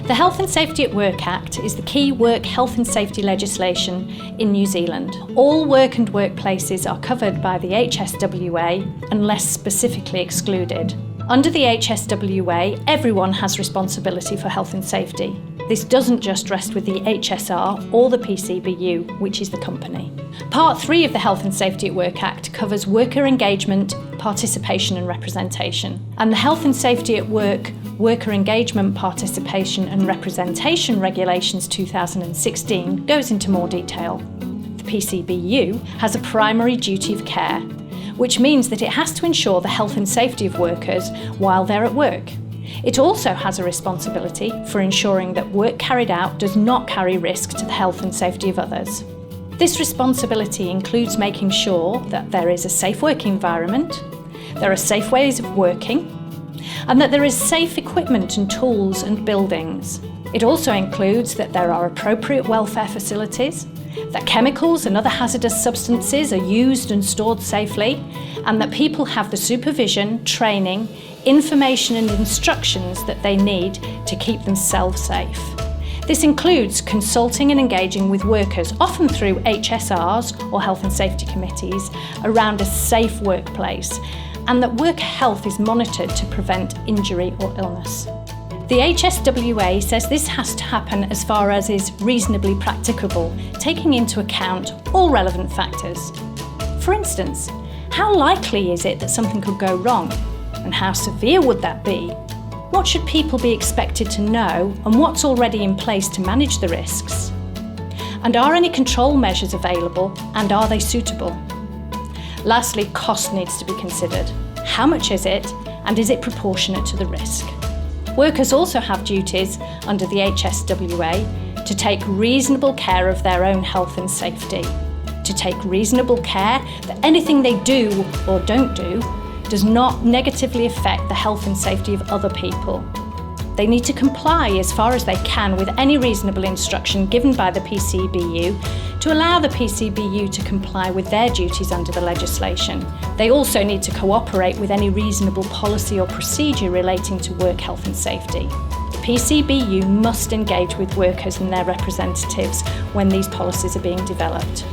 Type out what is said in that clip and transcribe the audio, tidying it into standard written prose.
The Health and Safety at Work Act is the key work health and safety legislation in New Zealand. All work and workplaces are covered by the HSWA unless specifically excluded. Under the HSWA, everyone has responsibility for health and safety. This doesn't just rest with the HSR or the PCBU, which is the company. Part 3 of the Health and Safety at Work Act covers worker engagement, participation and representation. And the Health and Safety at Work Worker Engagement, Participation and Representation Regulations 2016 goes into more detail. The PCBU has a primary duty of care, which means that it has to ensure the health and safety of workers while they're at work. It also has a responsibility for ensuring that work carried out does not carry risk to the health and safety of others. This responsibility includes making sure that there is a safe working environment, there are safe ways of working, and that there is safe equipment and tools and buildings. It also includes that there are appropriate welfare facilities, that chemicals and other hazardous substances are used and stored safely, and that people have the supervision, training, information and instructions that they need to keep themselves safe. This includes consulting and engaging with workers, often through HSRs or health and safety committees, around a safe workplace, and that worker health is monitored to prevent injury or illness. The HSWA says this has to happen as far as is reasonably practicable, taking into account all relevant factors. For instance, how likely is it that something could go wrong? And how severe would that be? What should people be expected to know, and what's already in place to manage the risks? And are any control measures available, and are they suitable? Lastly, cost needs to be considered. How much is it, and is it proportionate to the risk? Workers also have duties under the HSWA to take reasonable care of their own health and safety, to take reasonable care that anything they do or don't do does not negatively affect the health and safety of other people. They need to comply as far as they can with any reasonable instruction given by the PCBU to allow the PCBU to comply with their duties under the legislation. They also need to cooperate with any reasonable policy or procedure relating to work health and safety. The PCBU must engage with workers and their representatives when these policies are being developed.